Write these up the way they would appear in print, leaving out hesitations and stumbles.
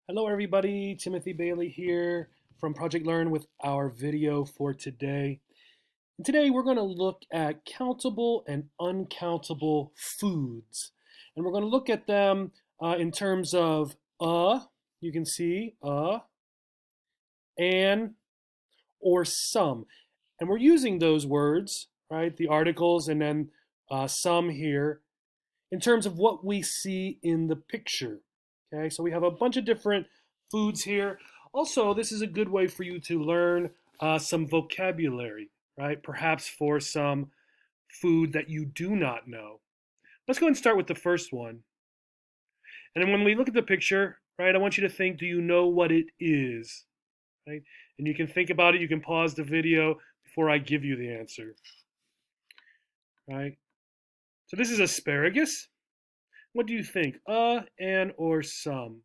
Hello everybody, Timothy Bailey here from Project Learn with our video for today. And today we're going to look at countable and uncountable foods. And we're going to look at them in terms of you can see an, or some. And we're using those words, right, the articles and then some here, in terms of what we see in the picture. Okay, so we have a bunch of different foods here. Also, this is a good way for you to learn some vocabulary, right? Perhaps for some food that you do not know. Let's go and start with the first one. And then when we look at the picture, right, I want you to think, do you know what it is? Right? And you can think about it, you can pause the video before I give you the answer. Right? So this is asparagus. What do you think? An, or some?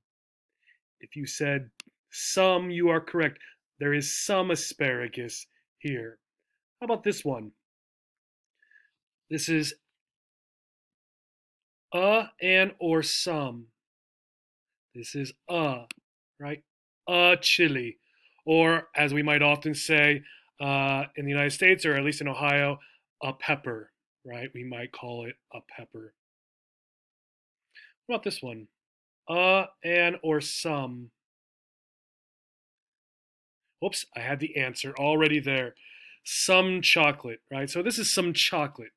If you said some, you are correct. There is some asparagus here. How about this one? This is an, or some. This is right? A chili. Or as we might often say in the United States, or at least in Ohio, a pepper, right? We might call it a pepper. What about this one? An, or some. Oops, I had the answer already there. Some chocolate, right? So this is some chocolate,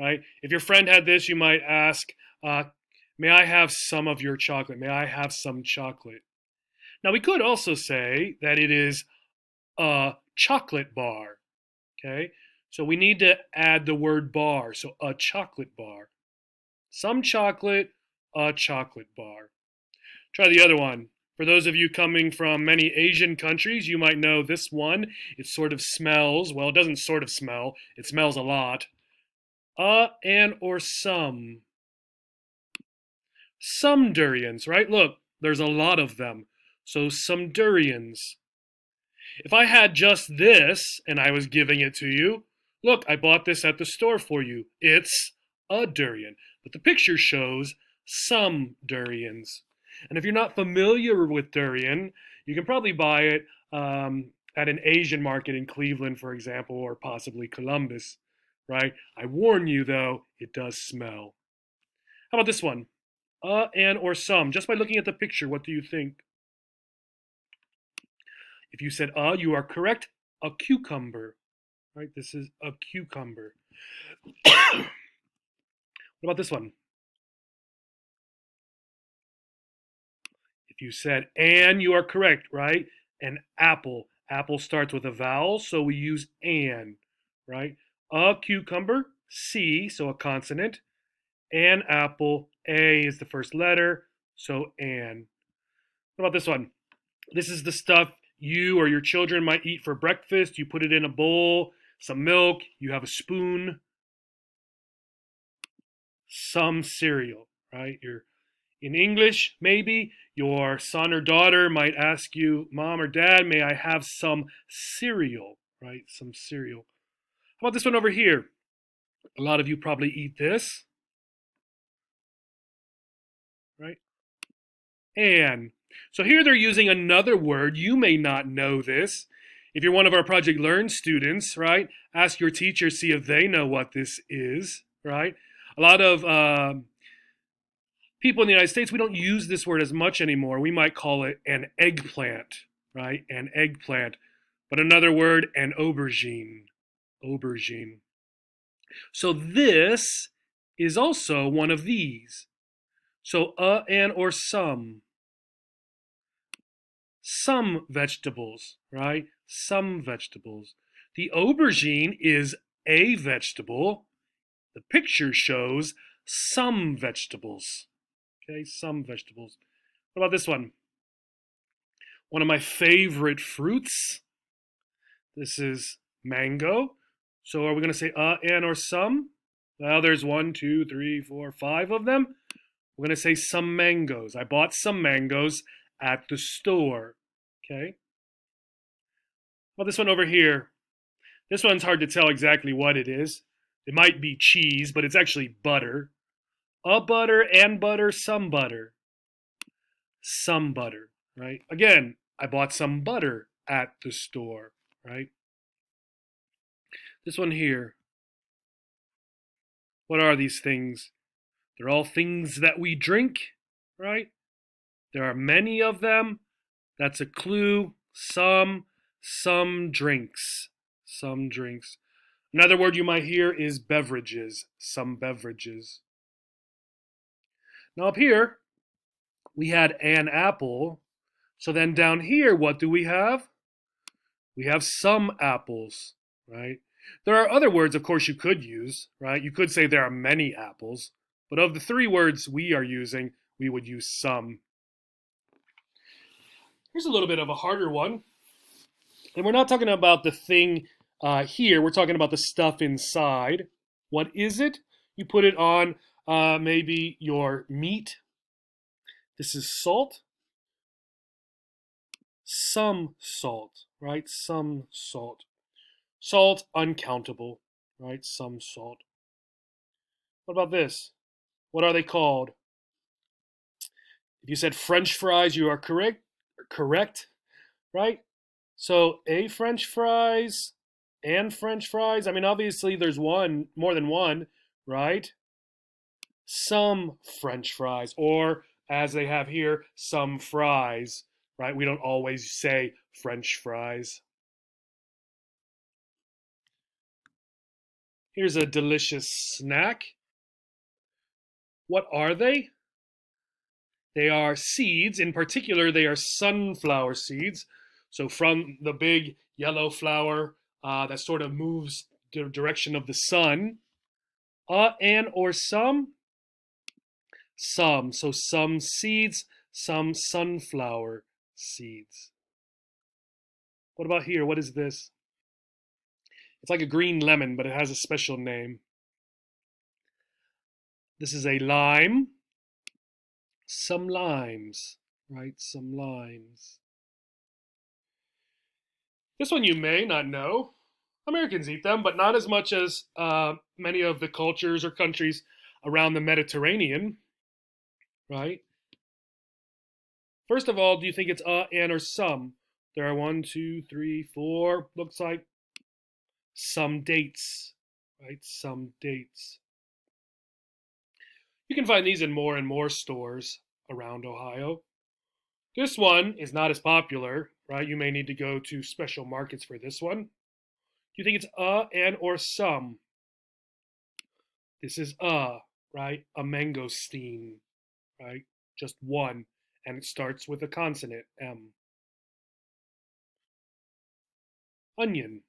right? If your friend had this, you might ask, may I have some of your chocolate? May I have some chocolate? Now, we could also say that it is a chocolate bar, okay? So we need to add the word bar, so a chocolate bar. Some chocolate, a chocolate bar. Try the other one. For those of you coming from many Asian countries, you might know this one. It sort of smells, well, it doesn't sort of smell, it smells a lot. An, or some. Some durians, right? Look, there's a lot of them. So some durians. If I had just this and I was giving it to you, look, I bought this at the store for you. It's a durian. But the picture shows some durians. And if you're not familiar with durian, you can probably buy it at an Asian market in Cleveland, for example, or possibly Columbus, right? I warn you, though, it does smell. How about this one? An, or some. Just by looking at the picture, what do you think? If you said you are correct. A cucumber, right? This is a cucumber. What about this one? If you said and, you are correct, right? An apple. Apple starts with a vowel, so we use an, right? A cucumber, C, so a consonant. An apple, A is the first letter, so an. What about this one? This is the stuff you or your children might eat for breakfast. You put it in a bowl, some milk, you have a spoon, some cereal, right? In English, maybe your son or daughter might ask you, Mom or Dad, may I have some cereal, right? Some cereal. How about this one over here? A lot of you probably eat this, right? And so here they're using another word. You may not know this. If you're one of our Project Learn students, right, ask your teacher, see if they know what this is, right? A lot of people in the United States, we don't use this word as much anymore. We might call it an eggplant, right? An eggplant. But another word, an aubergine. Aubergine. So this is also one of these. So an, or some. Some vegetables, right? Some vegetables. The aubergine is a vegetable. The picture shows some vegetables. Okay, some vegetables. What about this one? One of my favorite fruits. This is mango. So are we going to say an, or some? Well, there's 1, 2, 3, 4, 5 of them. We're going to say some mangoes. I bought some mangoes at the store. Okay. Well, this one over here. This one's hard to tell exactly what it is. It might be cheese, but it's actually butter. A butter, and butter, some butter. Some butter. right? Again, I bought some butter at the store, right? This one here, what are these things? They're all things that we drink, right? There are many of them. That's a clue. Some drinks. Some drinks. Another word you might hear is beverages. Some beverages. Now up here, we had an apple. So then down here, what do we have? We have some apples, right? There are other words, of course, you could use, right? You could say there are many apples. But of the three words we are using, we would use some. Here's a little bit of a harder one. And we're not talking about the thing here. We're talking about the stuff inside. What is it? You put it on maybe your meat. This is salt. Some salt, right? Some salt. Salt, uncountable, right? Some salt. What about this? What are they called? If you said French fries, you are correct. Correct, right? So a French fries and French fries. I mean, obviously there's one, more than one, right? Some French fries, or as they have here, some fries, right? We don't always say French fries. Here's a delicious snack. What are they? They are seeds. In particular, they are sunflower seeds. So from the big yellow flower that sort of moves the direction of the sun. And or some? Some. So some seeds, some sunflower seeds. What about here? What is this? It's like a green lemon, but it has a special name. This is a lime. Some limes, right? Some limes. This one you may not know. Americans eat them, but not as much as many of the cultures or countries around the Mediterranean, right? First of all, do you think it's and, or some? There are one, two, three, four, looks like some dates, right? Some dates. You can find these in more and more stores around Ohio. This one is not as popular, right? You may need to go to special markets for this one. Do you think it's and, or some? This is right? A mangosteen, right? Just one, and it starts with a consonant, M. Onion,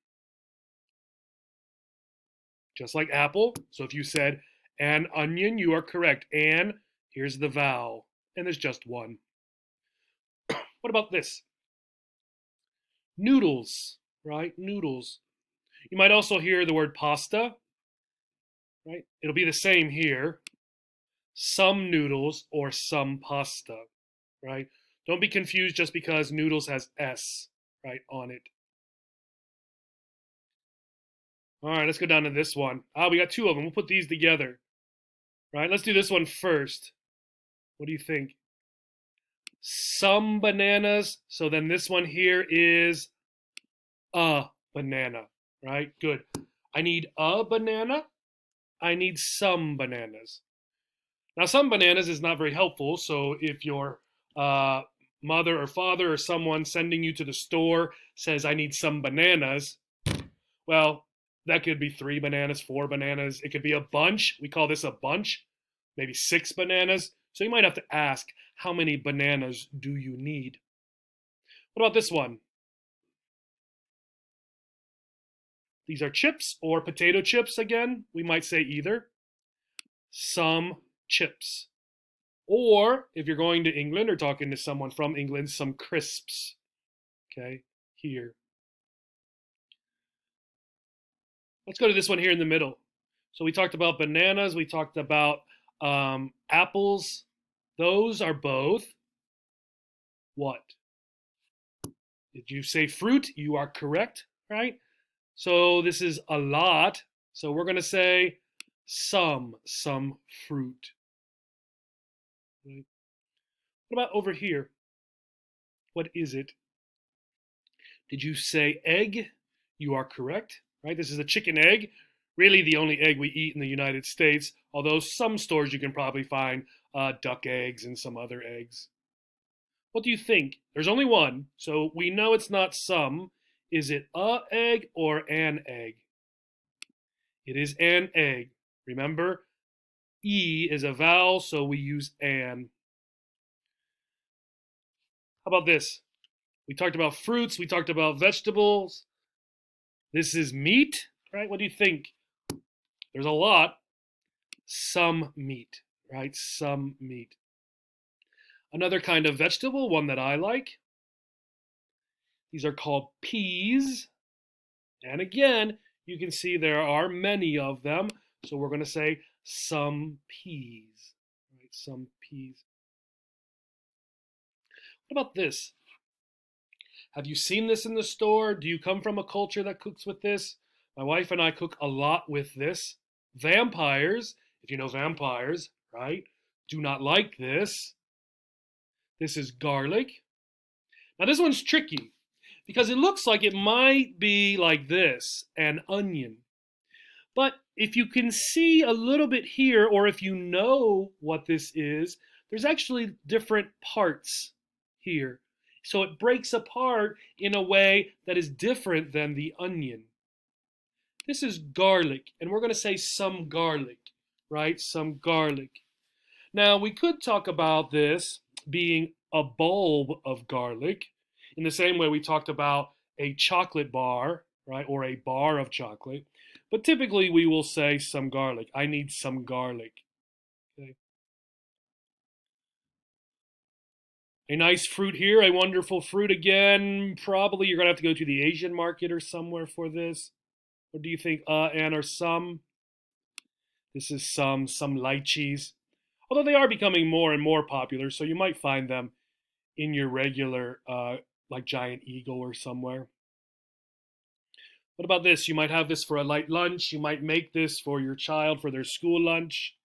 just like apple. So if you said an onion, you are correct. And here's the vowel, and there's just one. What about this? Noodles, right? Noodles. You might also hear the word pasta, right? It'll be the same here. Some noodles or some pasta, right? Don't be confused just because noodles has S, right, on it. All right, let's go down to this one. We got two of them. We'll put these together. Right, let's do this one first. What do you think? Some bananas. So then this one here is a banana, right? Good. I need a banana. I need some bananas. Now, some bananas is not very helpful. So if your mother or father or someone sending you to the store says, I need some bananas, well, that could be 3 bananas, 4 bananas. It could be a bunch. We call this a bunch, maybe 6 bananas. So you might have to ask, how many bananas do you need? What about this one? These are chips or potato chips again. We might say either. Some chips. Or if you're going to England or talking to someone from England, some crisps. Okay, here. Let's go to this one here in the middle. So we talked about bananas. We talked about apples. Those are both what? Did you say fruit? You are correct, right? So this is a lot. So we're going to say some fruit. What about over here? What is it? Did you say egg? You are correct, right? This is a chicken egg, really the only egg we eat in the United States, although some stores you can probably find duck eggs and some other eggs. What do you think? There's only one, so we know it's not some. Is it a egg or an egg? It is an egg. Remember, E is a vowel, so we use an. How about this? We talked about fruits, we talked about vegetables. This is meat, right? What do you think? There's a lot. Some meat, right? Some meat. Another kind of vegetable, one that I like. These are called peas. And again, you can see there are many of them. So we're going to say some peas, right? Some peas. What about this? Have you seen this in the store? Do you come from a culture that cooks with this? My wife and I cook a lot with this. Vampires, if you know vampires, right, do not like this. This is garlic. Now this one's tricky because it looks like it might be like this, an onion. But if you can see a little bit here, or if you know what this is, there's actually different parts here. So it breaks apart in a way that is different than the onion. This is garlic, and we're going to say some garlic, right? Some garlic. Now, we could talk about this being a bulb of garlic in the same way we talked about a chocolate bar, right? Or a bar of chocolate. But typically we will say some garlic. I need some garlic. Okay. A nice fruit here, a wonderful fruit again. Probably you're going to have to go to the Asian market or somewhere for this. What do you think, and or some? This is some lychees. Although they are becoming more and more popular, so you might find them in your regular, like Giant Eagle or somewhere. What about this? You might have this for a light lunch. You might make this for your child for their school lunch.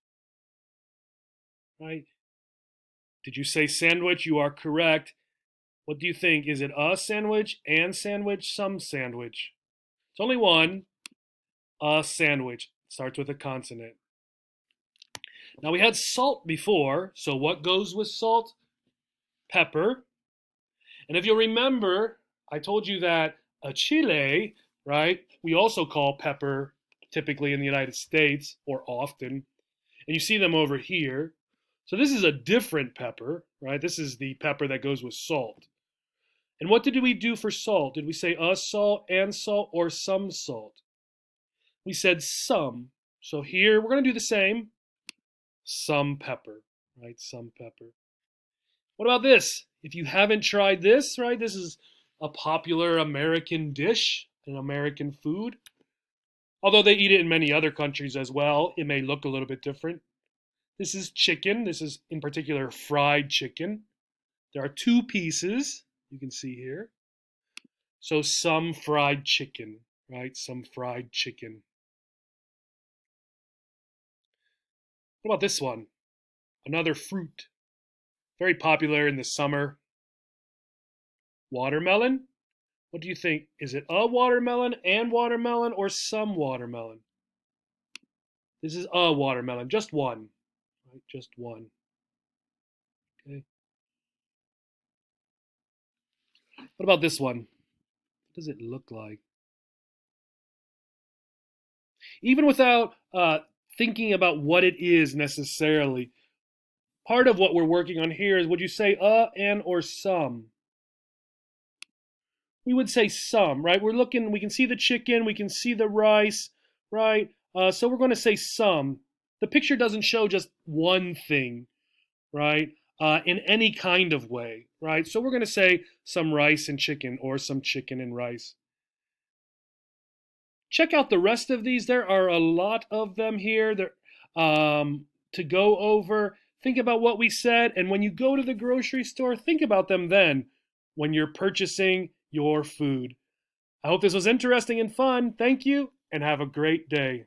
Right? Did you say sandwich? You are correct. What do you think? Is it a sandwich, and sandwich, some sandwich? It's only one. A sandwich. Starts with a consonant. Now we had salt before, so what goes with salt? Pepper. And if you'll remember, I told you that a chile, right, we also call pepper typically in the United States, or often. And you see them over here. So this is a different pepper, right? This is the pepper that goes with salt. And what did we do for salt? Did we say a salt, and salt, or some salt? We said some. So here we're going to do the same. Some pepper, right? Some pepper. What about this? If you haven't tried this, right? This is a popular American dish, an American food. Although they eat it in many other countries as well, it may look a little bit different. This is chicken. This is in particular fried chicken. There are two pieces, you can see here. So some fried chicken, right? Some fried chicken. What about this one? Another fruit. Very popular in the summer. Watermelon? What do you think? Is it a watermelon, and watermelon, or some watermelon? This is a watermelon, just one. Right? Just one. Okay. What about this one? What does it look like? Even without thinking about what it is necessarily, part of what we're working on here is, would you say and or some? We would say some, right? We're looking, we can see the chicken, we can see the rice, right? So we're going to say some. The picture doesn't show just one thing, right? In any kind of way, right? So we're going to say some rice and chicken, or some chicken and rice. Check out the rest of these. There are a lot of them here to go over. Think about what we said, and when you go to the grocery store, think about them then when you're purchasing your food. I hope this was interesting and fun. Thank you, and have a great day.